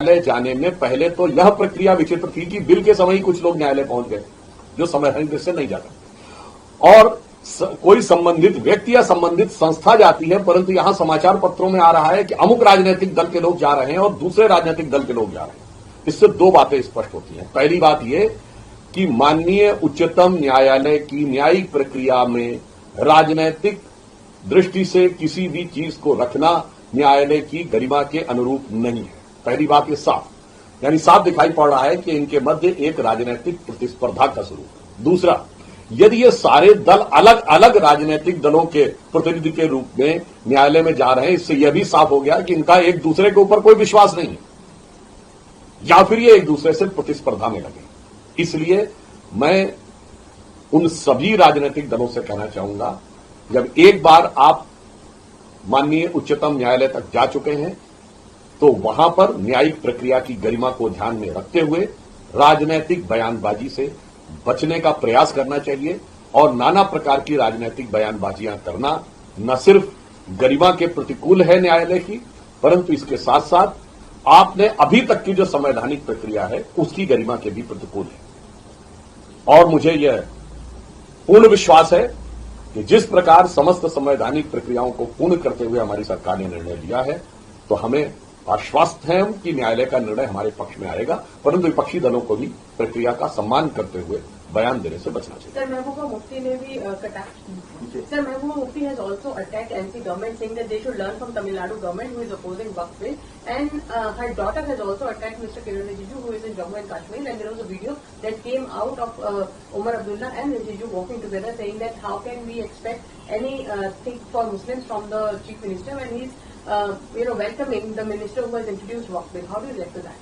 न्यायालय जाने में पहले तो यह प्रक्रिया विचित्र थी कि बिल के समय ही कुछ लोग न्यायालय पहुंच गए जो संवैधानिक दृष्टि से नहीं जाता और कोई संबंधित व्यक्ति या संबंधित संस्था जाती है, परंतु यहां समाचार पत्रों में आ रहा है कि अमुक राजनीतिक दल के लोग जा रहे हैं और दूसरे राजनीतिक दल के लोग जा रहे हैं। इससे दो बातें स्पष्ट होती हैं। पहली बात यह कि माननीय उच्चतम न्यायालय की न्यायिक प्रक्रिया में राजनीतिक दृष्टि से किसी भी चीज को रखना न्यायालय की गरिमा के अनुरूप नहीं है। पहली बात ये साफ यानी साफ दिखाई पड़ रहा है कि इनके मध्य एक राजनीतिक प्रतिस्पर्धा का स्वरूप है। दूसरा, यदि ये सारे दल अलग अलग राजनीतिक दलों के प्रतिनिधि के रूप में न्यायालय में जा रहे हैं, इससे यह भी साफ हो गया कि इनका एक दूसरे के ऊपर कोई विश्वास नहीं है या फिर ये एक दूसरे से प्रतिस्पर्धा में लगे। इसलिए मैं उन सभी राजनीतिक दलों से कहना चाहूंगा, जब एक बार आप माननीय उच्चतम न्यायालय तक जा चुके हैं तो वहां पर न्यायिक प्रक्रिया की गरिमा को ध्यान में रखते हुए राजनीतिक बयानबाजी से बचने का प्रयास करना चाहिए और नाना प्रकार की राजनीतिक बयानबाजियां करना न सिर्फ गरिमा के प्रतिकूल है न्यायालय की, परंतु इसके साथ साथ आपने अभी तक की जो संवैधानिक प्रक्रिया है उसकी गरिमा के भी प्रतिकूल है। और मुझे यह पूर्ण विश्वास है कि जिस प्रकार समस्त संवैधानिक प्रक्रियाओं को पूर्ण करते हुए हमारी सरकार ने निर्णय लिया है, तो हमें आश्वस्त हैं हम कि न्यायालय का निर्णय हमारे पक्ष में आएगा, परंतु विपक्षी दलों को भी प्रक्रिया का सम्मान करते हुए बयान देने से बचना चाहिए। सर, महबूबा मुफ्ती ने भी sir Mehbooba Mufti has also attacked MP government saying that they should learn from Tamil Nadu government who is opposing Waqf bill and her daughter has also attacked mister Kiren Rijiju who is in Jammu and Kashmir and there was a video that came out of Omar Abdullah and Rijiju walking together saying that how can we expect anything for Muslims from the chief minister when he is welcoming the minister who has introduced Waqf Bill. How do you react to that?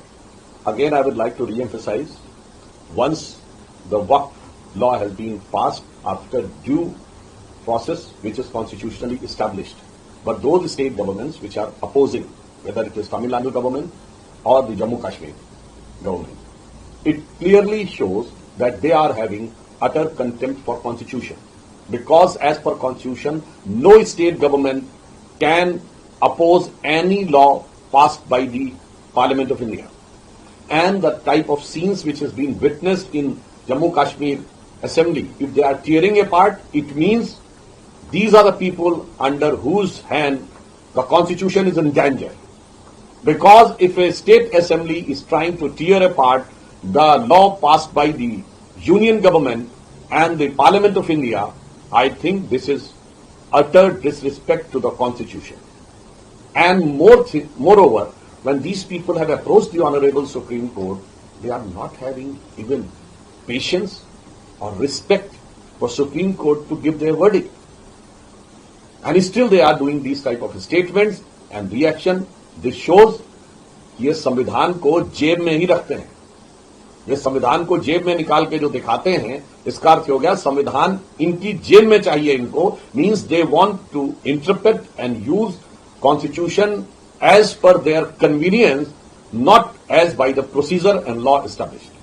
Again, I would like to re-emphasize, once the Waqf law has been passed after due process which is constitutionally established, but those state governments which are opposing, whether it is Tamil Nadu government or the Jammu Kashmir government, it clearly shows that they are having utter contempt for constitution, because as per constitution, no state government can oppose any law passed by the Parliament of India. And the type of scenes which has been witnessed in Jammu Kashmir Assembly, if they are tearing apart, it means these are the people under whose hand the constitution is in danger. Because if a state assembly is trying to tear apart the law passed by the union government and the Parliament of India, I think this is utter disrespect to the constitution. And moreover, when these people have approached the Honorable Supreme Court, they are not having even patience or respect for Supreme Court to give their verdict. And still they are doing these type of statements and reaction. This shows ये संविधान को जेब में ही रखते हैं। ये संविधान को जेब में निकाल के जो दिखाते हैं, इसका अर्थ हो गया संविधान इनकी जेब में चाहिए इनको, means they want to interpret and use Constitution as per their convenience, not as by the procedure and law established.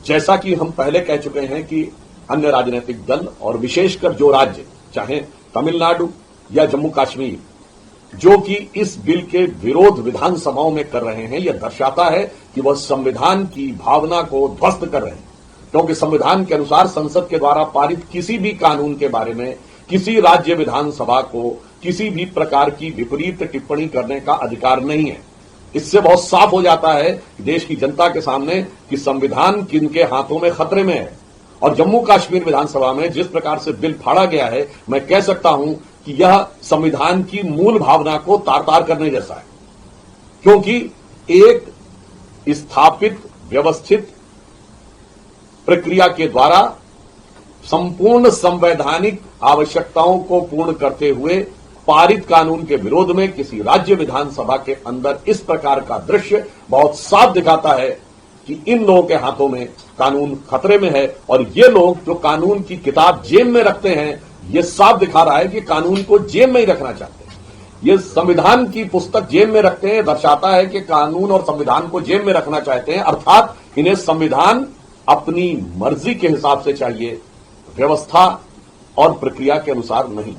जैसा कि हम पहले कह चुके हैं कि अन्य राजनीतिक दल और विशेषकर जो राज्य, चाहे तमिलनाडु या जम्मू कश्मीर, जो कि इस बिल के विरोध विधानसभाओं में कर रहे हैं, यह दर्शाता है कि वह संविधान की भावना को ध्वस्त कर रहे हैं। क्योंकि संविधान के अनुसार संसद के द्वारा पारित किसी भी कानून के बारे में किसी राज्य विधानसभा को किसी भी प्रकार की विपरीत टिप्पणी करने का अधिकार नहीं है। इससे बहुत साफ हो जाता है देश की जनता के सामने कि संविधान किनके हाथों में खतरे में है। और जम्मू कश्मीर विधानसभा में जिस प्रकार से बिल फाड़ा गया है, मैं कह सकता हूं कि यह संविधान की मूल भावना को तार तार करने जैसा है, क्योंकि एक स्थापित व्यवस्थित प्रक्रिया के द्वारा संपूर्ण संवैधानिक आवश्यकताओं को पूर्ण करते हुए पारित कानून के विरोध में किसी राज्य विधानसभा के अंदर इस प्रकार का दृश्य बहुत साफ दिखाता है कि इन लोगों के हाथों में कानून खतरे में है। और ये लोग जो कानून की किताब जेब में रखते हैं, ये साफ दिखा रहा है कि कानून को जेब में ही रखना चाहते हैं। ये संविधान की पुस्तक जेब में रखते हैं, दर्शाता है कि कानून और संविधान को जेब में रखना चाहते हैं, अर्थात इन्हें संविधान अपनी मर्जी के हिसाब से चाहिए, व्यवस्था और प्रक्रिया के अनुसार नहीं।